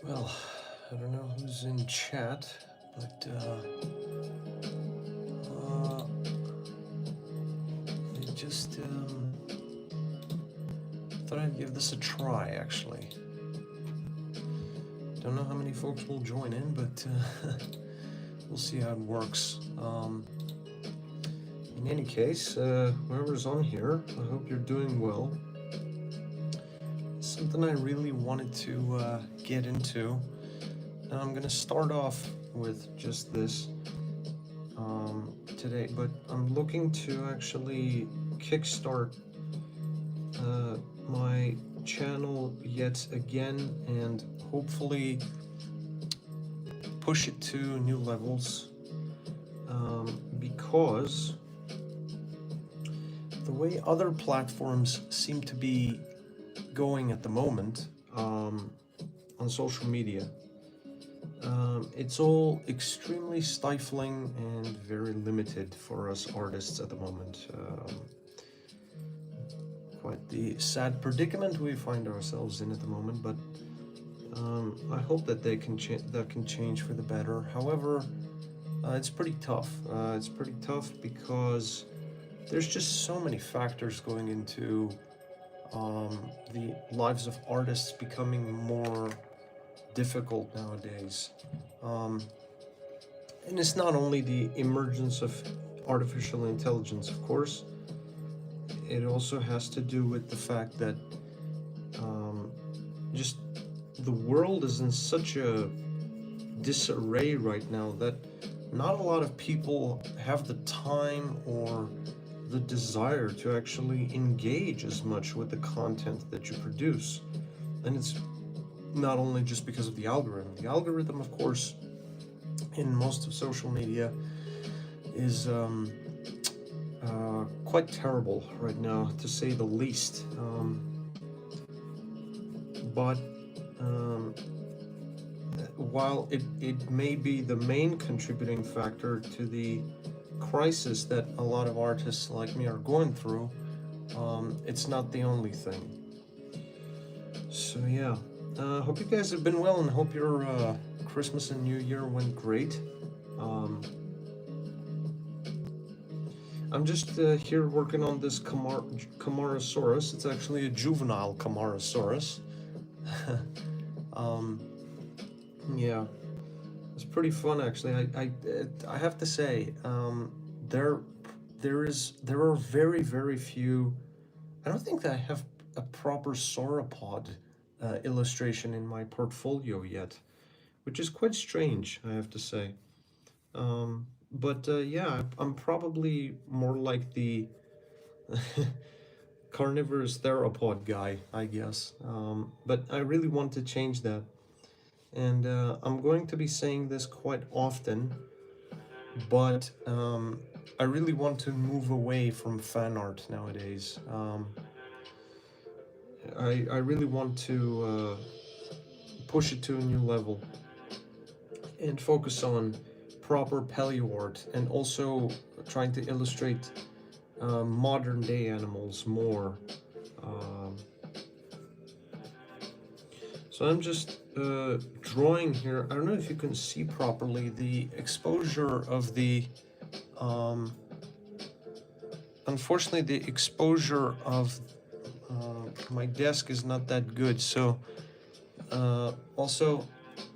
Well, I don't know who's in chat, but I just thought I'd give this a try, actually. Don't know how many folks will join in, but we'll see how it works. In any case, whoever's on here, I hope you're doing well. Something I really wanted to get into. I'm going to start off with just this today, but I'm looking to actually kickstart my channel yet again and hopefully push it to new levels, because the way other platforms seem to be going at the moment on social media, it's all extremely stifling and very limited for us artists at the moment. Quite the sad predicament we find ourselves in at the moment, but I hope that that can change for the better. However, it's pretty tough. It's pretty tough because there's just so many factors going into the lives of artists becoming more difficult nowadays. And it's not only the emergence of artificial intelligence, of course. It also has to do with the fact that just the world is in such a disarray right now that not a lot of people have the time or the desire to actually engage as much with the content that you produce. And it's not only just because of the algorithm. The algorithm, of course, in most of social media is quite terrible right now, to say the least. But while it may be the main contributing factor to the crisis that a lot of artists like me are going through, it's not the only thing. So yeah, hope you guys have been well, and hope your Christmas and New Year went great. I'm just here working on this Camarasaurus. It's actually a juvenile Camarasaurus. Yeah, it's pretty fun actually. I have to say, there are very few. I don't think that I have a proper sauropod illustration in my portfolio yet, which is quite strange, I have to say. But yeah, I'm probably more like the carnivorous theropod guy, I guess. But I really want to change that. And I'm going to be saying this quite often, but I really want to move away from fan art nowadays. I really want to push it to a new level and focus on proper paleo art, and also trying to illustrate modern day animals more. Um, so I'm just drawing here. I don't know if you can see properly the exposure of the unfortunately the exposure of my desk is not that good, so also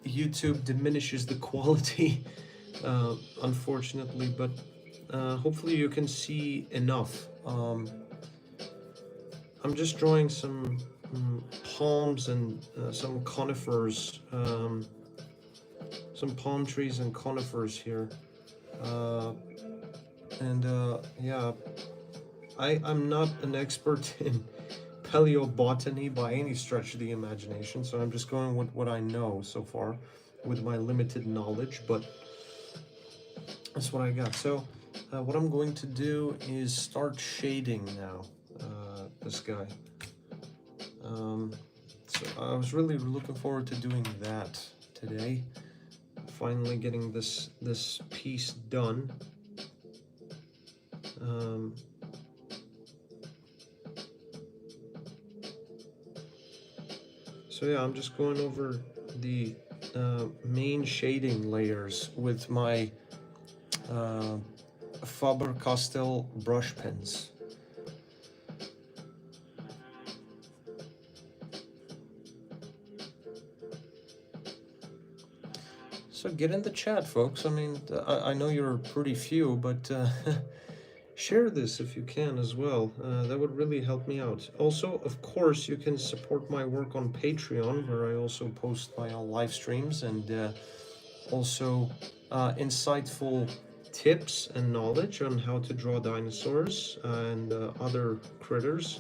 YouTube diminishes the quality unfortunately, but hopefully you can see enough. I'm just drawing some palms and some conifers, some palm trees and conifers here. And yeah, I'm not an expert in paleobotany by any stretch of the imagination, so I'm just going with what I know so far with my limited knowledge, but that's what I got. So what I'm going to do is start shading now, this guy. So I was really looking forward to doing that today. Finally getting this piece done. So yeah, I'm just going over the main shading layers with my uh, Faber-Castell brush pens. So get in the chat, folks. I mean, I know you're pretty few, but share this if you can as well. That would really help me out. Also, of course, you can support my work on Patreon, where I also post my live streams and also insightful tips and knowledge on how to draw dinosaurs and other critters.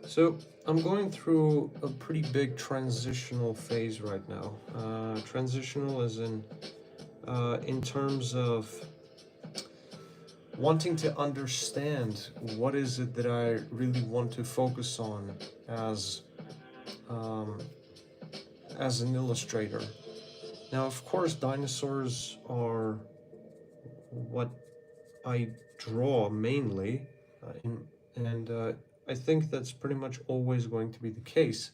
So I'm going through a pretty big transitional phase right now. Transitional as in terms of wanting to understand what is it that I really want to focus on as um, as an illustrator. Now, of course, dinosaurs are what I draw mainly, and I think that's pretty much always going to be the case.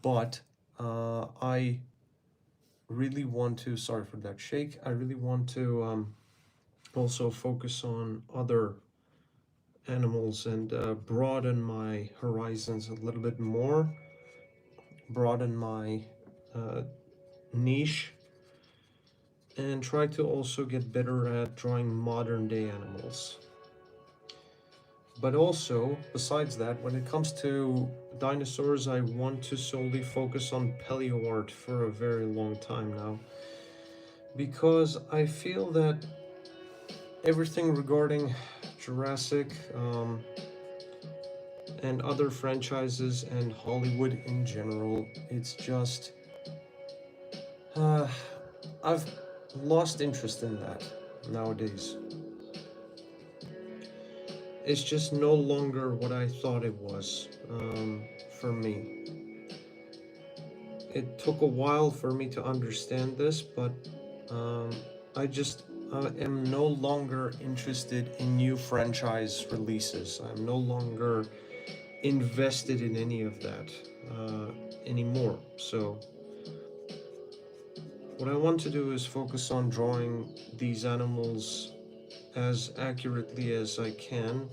But I really want to, sorry for that shake, I really want to also focus on other animals and broaden my horizons a little bit more, broaden my uh, niche, and try to also get better at drawing modern day animals. But also, besides that, when it comes to dinosaurs, I want to solely focus on paleo art for a very long time now. Because I feel that everything regarding Jurassic and other franchises and Hollywood in general, it's just. I've lost interest in that nowadays. It's just no longer what I thought it was for me. It took a while for me to understand this, but um, I just am no longer interested in new franchise releases. I'm no longer invested in any of that anymore. So, what I want to do is focus on drawing these animals as accurately as I can,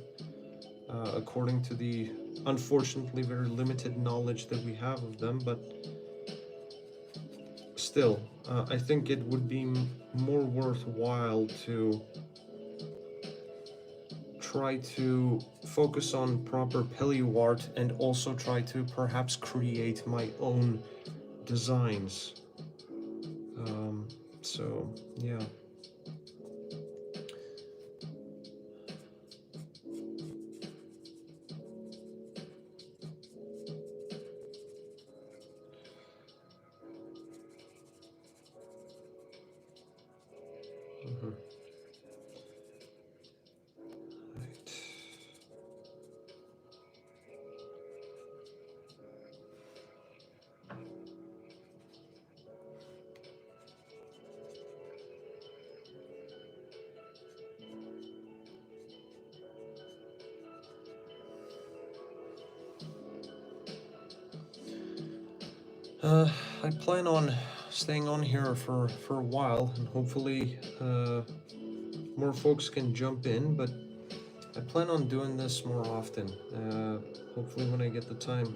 according to the unfortunately very limited knowledge that we have of them, but still, I think it would be more worthwhile to try to focus on proper paleo art and also try to perhaps create my own designs. So, yeah. Mhm. Right. I plan on staying on here for a while, and hopefully more folks can jump in, but I plan on doing this more often, hopefully when I get the time.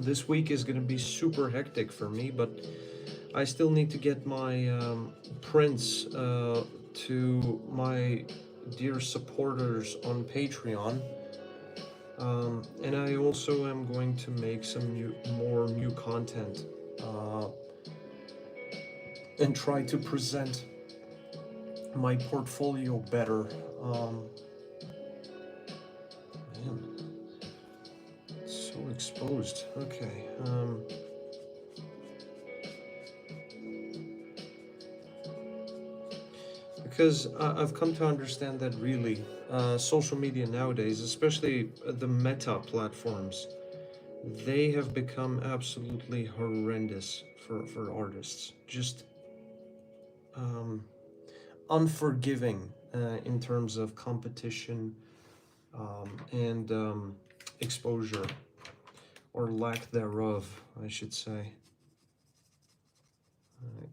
This week is going to be super hectic for me, but I still need to get my prints to my dear supporters on Patreon. And I also am going to make some more new content and try to present my portfolio better. Man, it's so exposed. Okay. Because I've come to understand that really, social media nowadays, especially the meta platforms, they have become absolutely horrendous for artists. Just unforgiving in terms of competition and exposure, or lack thereof, I should say. All right.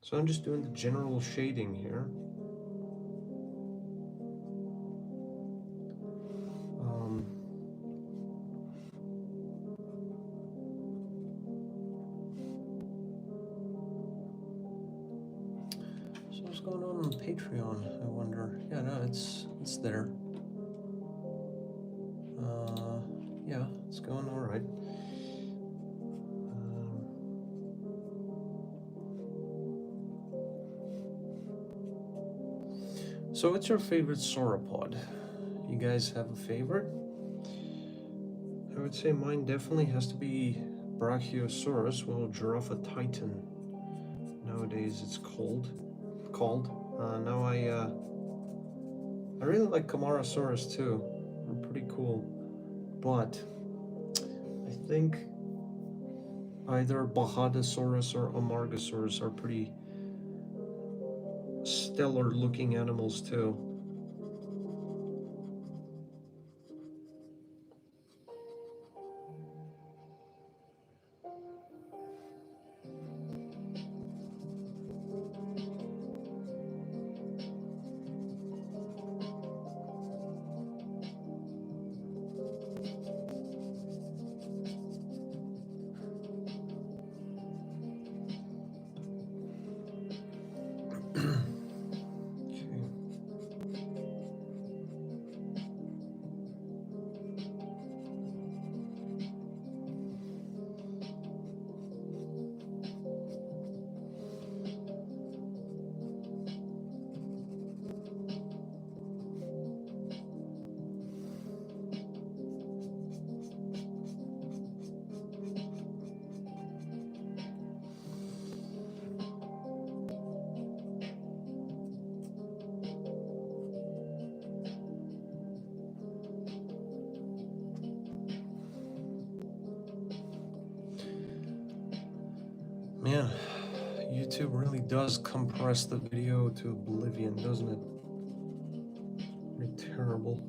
So I'm just doing the general shading here. So what's going on Patreon, I wonder? Yeah, no, it's there. Yeah, it's going all right. So what's your favorite sauropod? You guys have a favorite? I would say mine definitely has to be Brachiosaurus, well, Giraffa Titan. Nowadays it's called. Now I really like Camarasaurus too. They're pretty cool. But I think either Bahadasaurus or Amargasaurus are pretty stellar looking animals too. Man, YouTube really does compress the video to oblivion, doesn't it? Pretty terrible.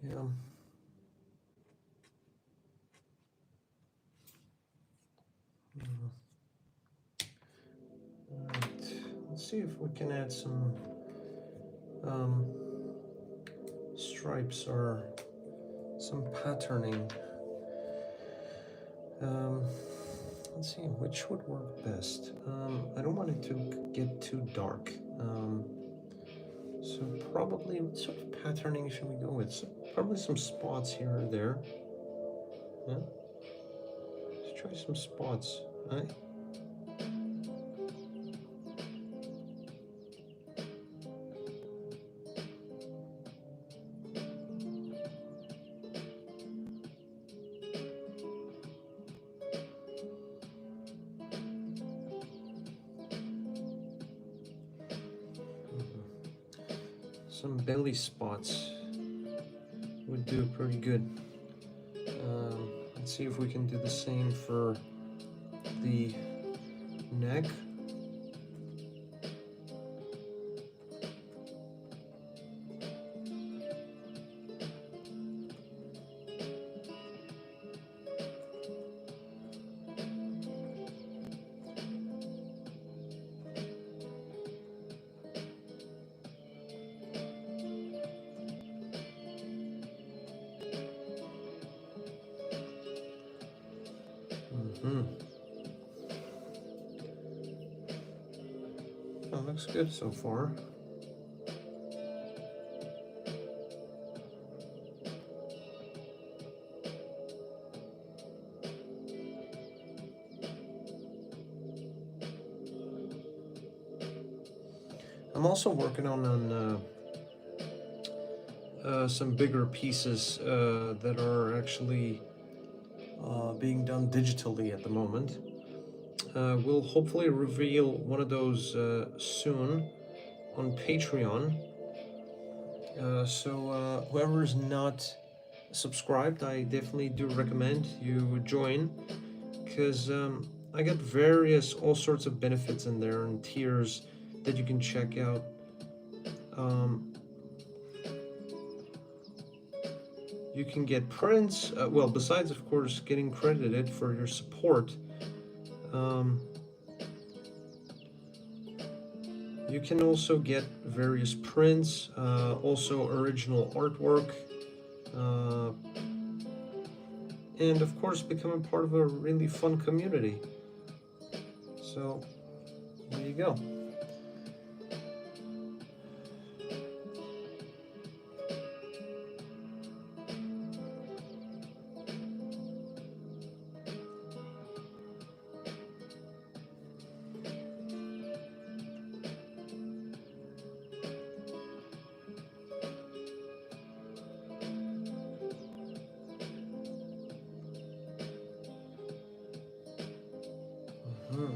Yeah. Alright, let's see if we can add some stripes or some patterning. Let's see, which would work best. I don't want it to get too dark. So probably, what sort of patterning should we go with? So probably some spots here or there. Yeah? Let's try some spots, right? Some belly spots would do pretty good. Let's see if we can do the same for the neck. Hmm. Oh, looks good so far. I'm also working on some bigger pieces that are actually being done digitally at the moment. We'll hopefully reveal one of those soon on Patreon. So whoever is not subscribed, I definitely do recommend you join, because I got all sorts of benefits in there and tiers that you can check out. Um, you can get prints, well, besides, of course, getting credited for your support. Um, you can also get various prints, also original artwork, uh, and of course, becoming part of a really fun community. So, there you go. Mhm.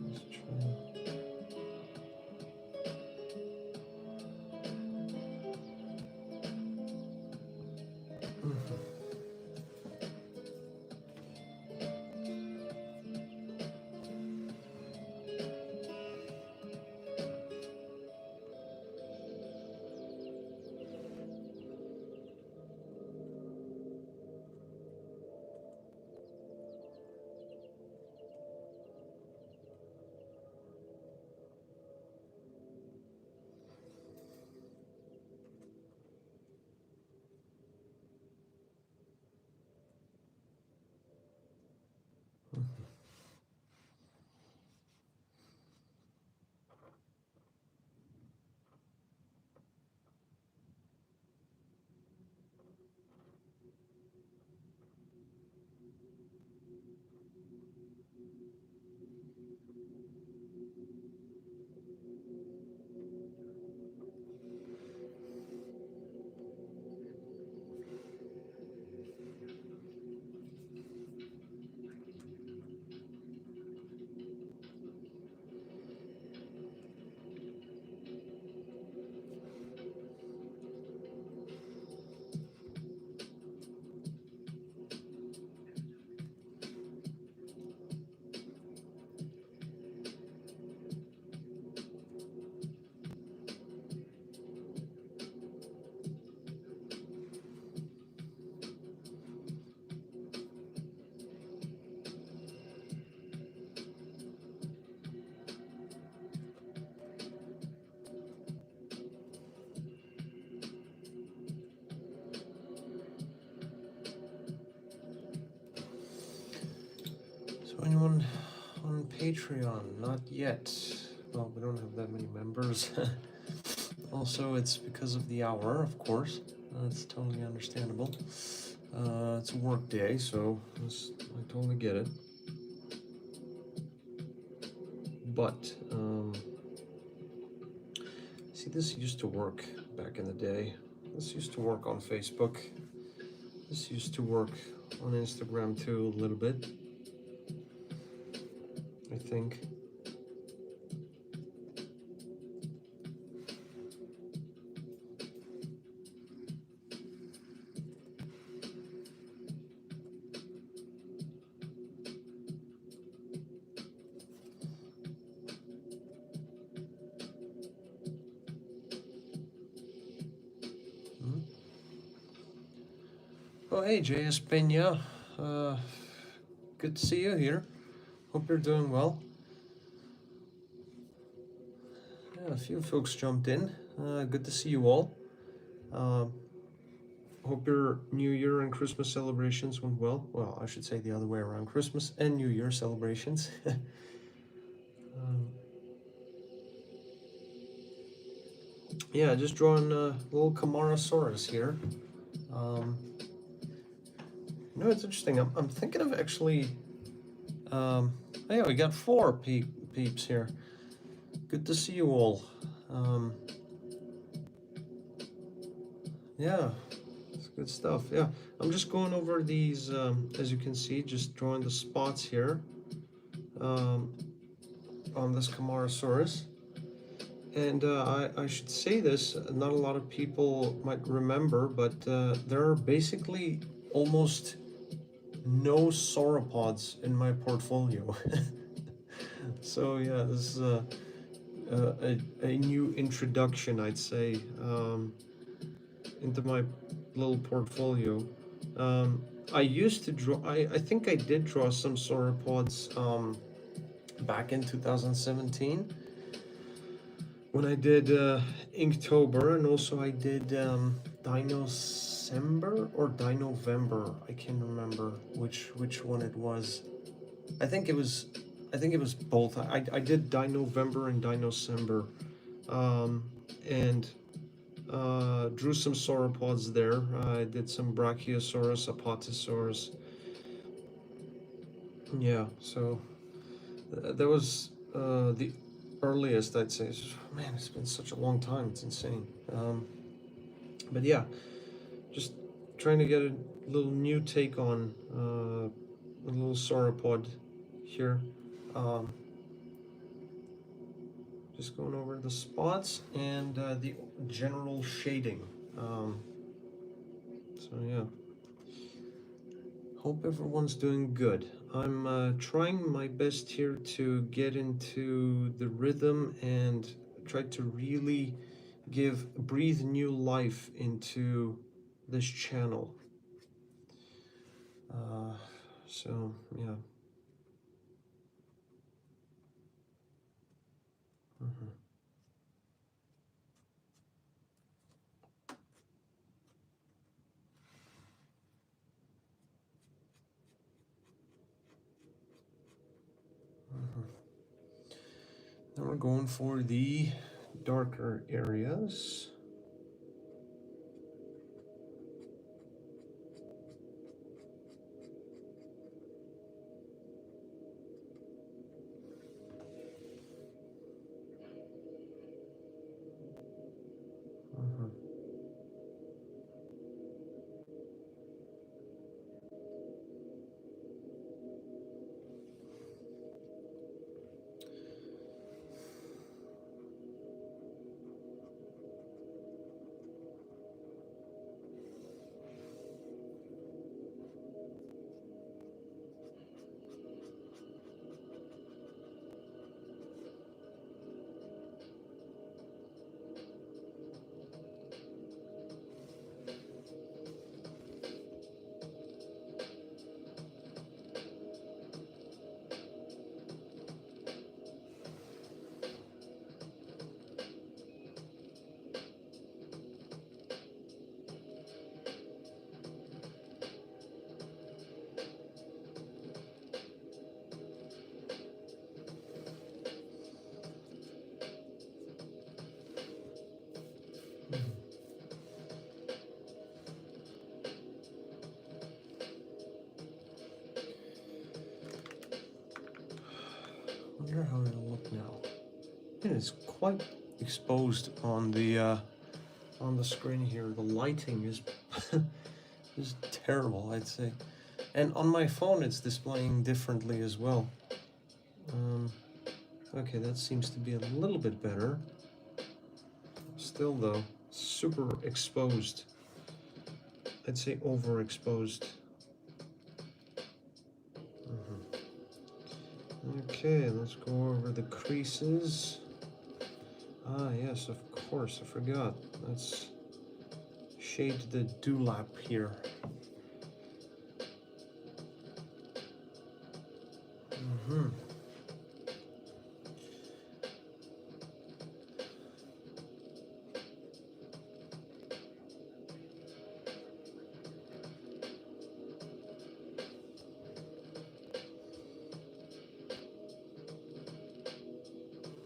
Let's try. Mhm. So anyone on Patreon? Not yet. Well, we don't have that many members. Also, it's because of the hour, of course. That's totally understandable. It's a work day, so I totally get it. But, see, this used to work back in the day. This used to work on Facebook. This used to work on Instagram too, a little bit, I think. Hmm? Oh, hey, JS Pena. Good to see you here. Hope you're doing well. Yeah, a few folks jumped in. Good to see you all. Um, Hope your New Year and Christmas celebrations went well. Well, I should say the other way around, Christmas and New Year celebrations. um, yeah, just drawing a little Camarasaurus here. Um, it's interesting. I'm thinking of actually. Yeah, we got four peeps here. Good to see you all. Um, yeah, it's good stuff. Yeah, I'm just going over these, as you can see, just drawing the spots here um, on this Camarasaurus. And I should say this, not a lot of people might remember, but there are basically almost no sauropods in my portfolio. So yeah, this is a new introduction, I'd say, into my little portfolio. Um, I used to draw. I think I did draw some sauropods back in 2017 when I did Inktober, and also I did Dinocember or Dinovember. I can't remember which one it was. I think it was both. I did Dinovember and Dinocember, and drew some sauropods there. I did some Brachiosaurus, Apatosaurus. Yeah, so that was the earliest, I'd say. Man, it's been such a long time. It's insane. But yeah, just trying to get a little new take on a little sauropod here. Um, just going over the spots and the general shading. So yeah, hope everyone's doing good. I'm trying my best here to get into the rhythm and try to really breathe new life into this channel. So yeah. Mhm. Mhm. Now we're going for the darker areas. Mhm. Wonder how it'll look now. It is quite exposed on the screen here. The lighting is is terrible, I'd say. And on my phone, it's displaying differently as well. Um, okay, that seems to be a little bit better. Still, though, super exposed. I'd say overexposed. Okay, let's go over the creases. Ah, yes, of course, I forgot. Let's shade the dewlap here. Mm-hmm.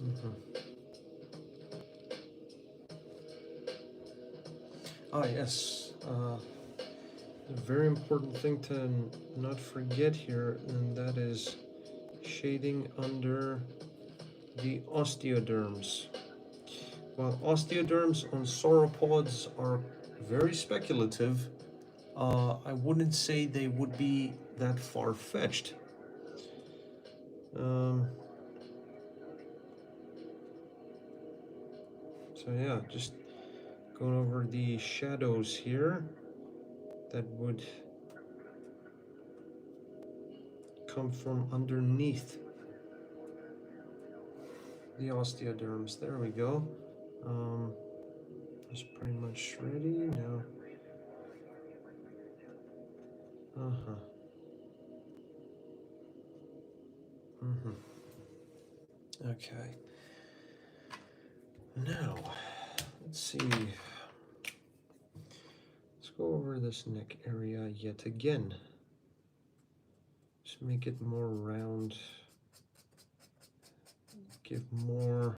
Mhm. Ah, yes. A very important thing to not forget here, and that is shading under the osteoderms. While osteoderms on sauropods are very speculative, I wouldn't say they would be that far-fetched. Um, so yeah, just going over the shadows here that would come from underneath the osteoderms. There we go. Um, that's pretty much ready now. Uh-huh. Mm-hmm. Okay. Now, let's see. Let's go over this neck area yet again. Just make it more round. Give more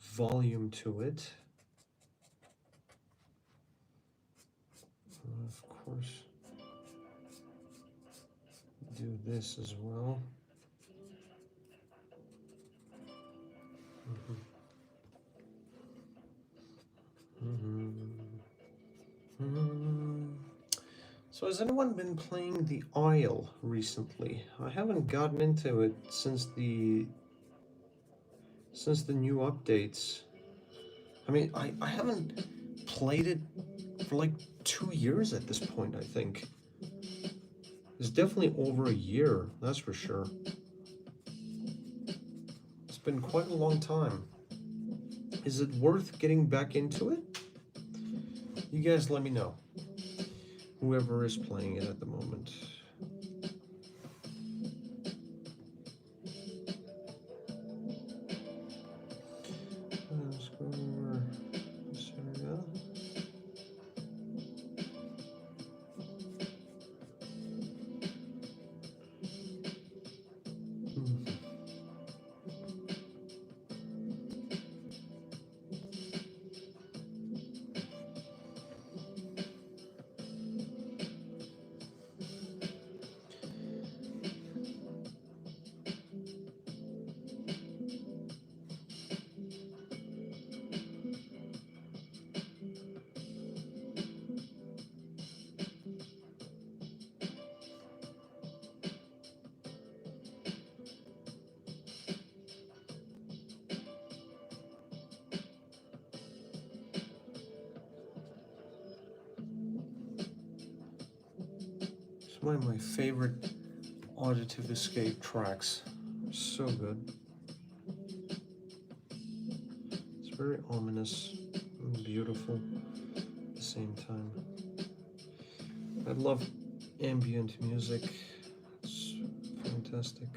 volume to it. Of course, do this as well. Mm-hmm. Mm-hmm. Mm-hmm. So has anyone been playing the Isle recently? I haven't gotten into it since the new updates. I mean, I haven't played it for like 2 years at this point, I think. It's definitely over a year, that's for sure. It's been quite a long time. Is it worth getting back into it? You guys let me know. Whoever is playing it at the moment. Let's go over this area. It's one of my favorite auditive escape tracks. So good. It's very ominous and beautiful at the same time. I love ambient music. It's fantastic.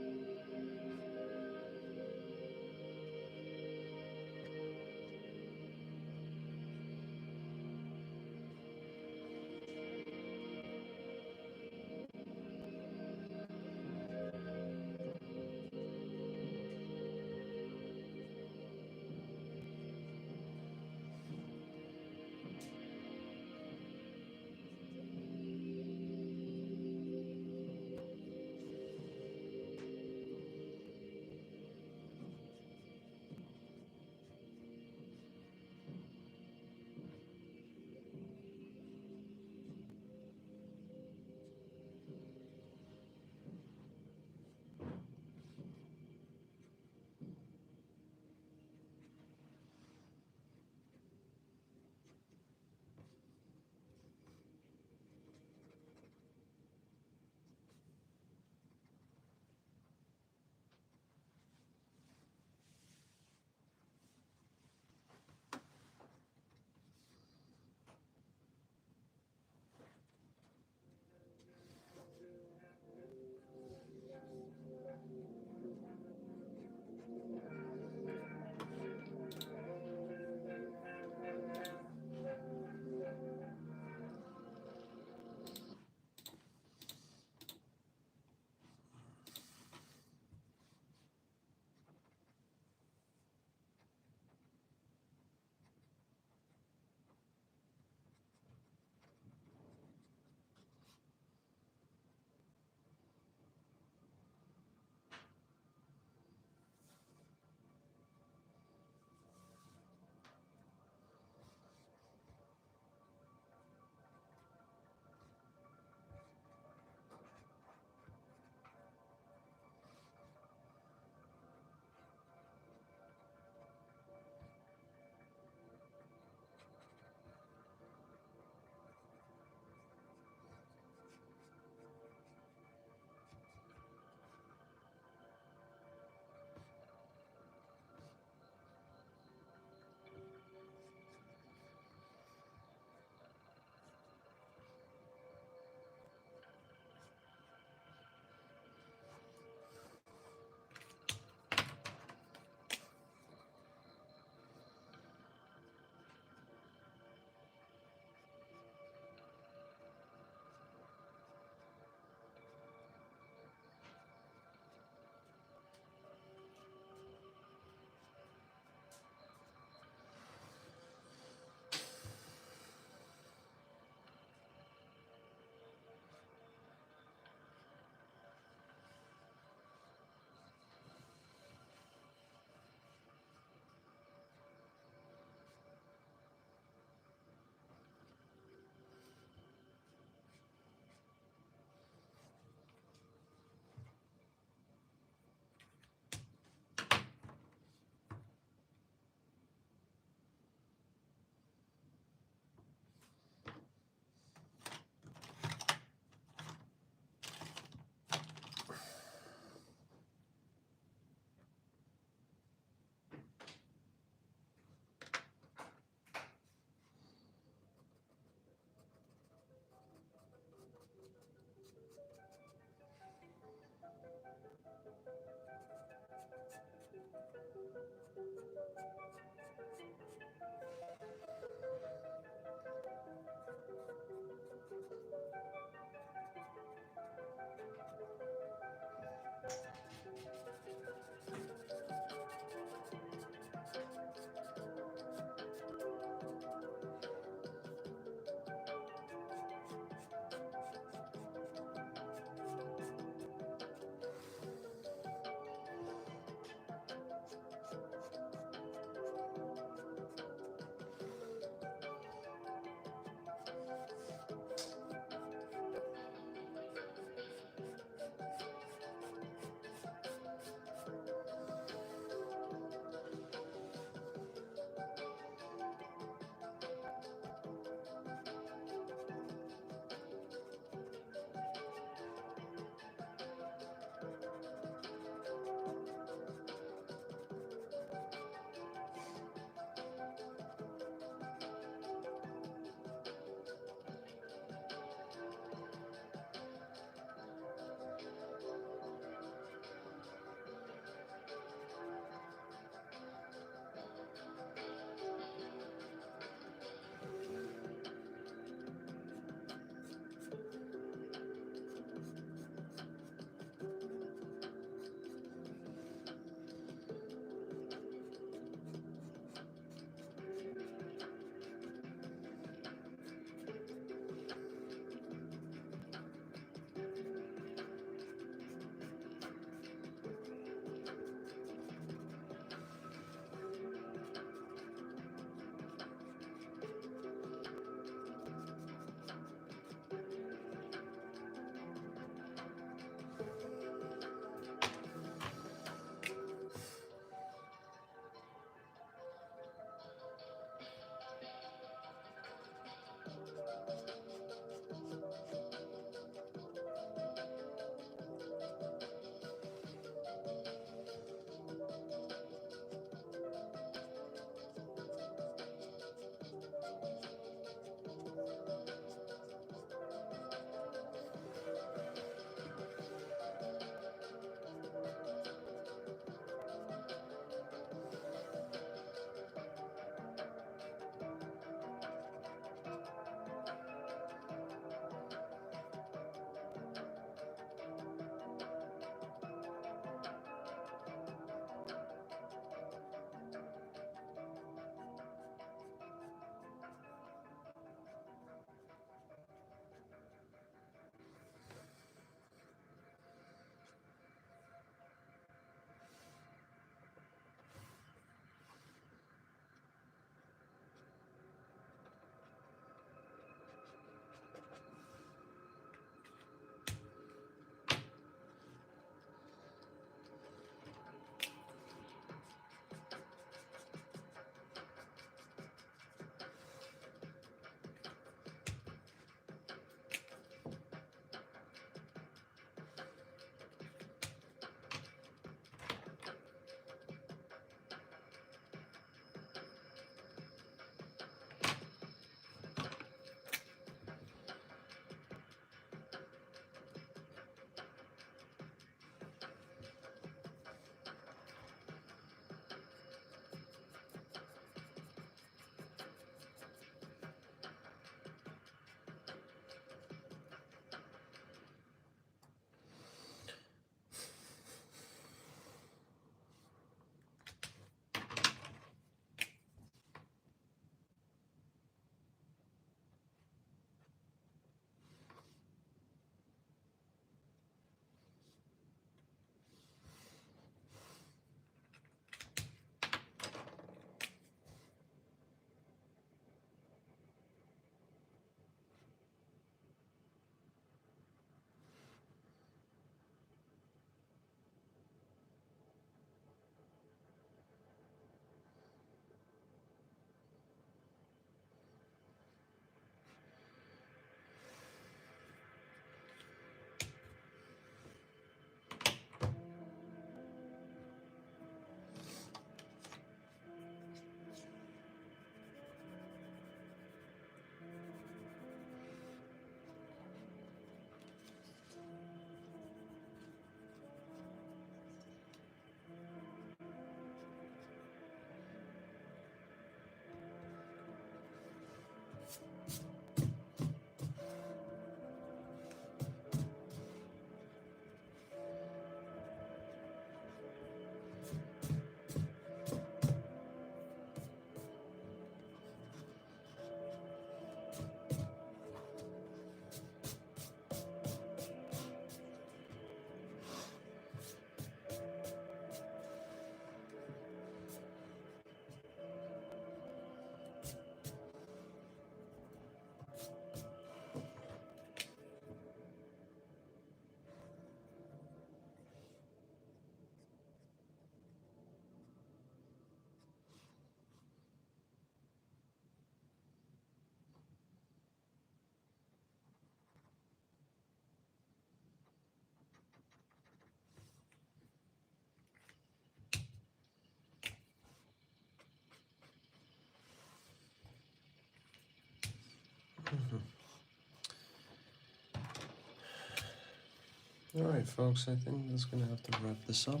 All right, folks, I think that's gonna have to wrap this up.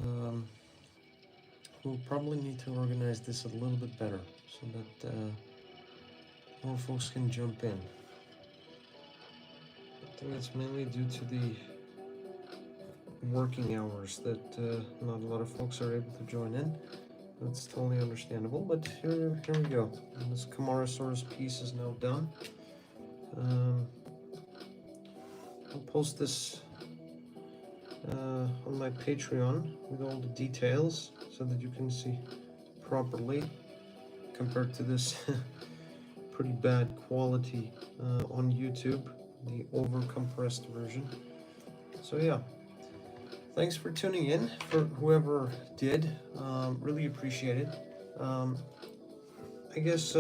Um, we'll probably need to organize this a little bit better so that more folks can jump in. I think it's mainly due to the working hours that not a lot of folks are able to join in. That's totally understandable, but here we go. And this Camarasaurus piece is now done. I'll post this on my Patreon with all the details so that you can see properly compared to this pretty bad quality on YouTube, the over-compressed version. So yeah, thanks for tuning in, for whoever did. Really appreciate it. I guess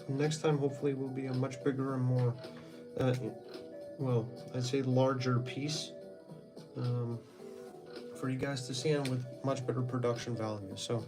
next time hopefully will be a much bigger and more, well, I'd say larger piece for you guys to see, and with much better production value. So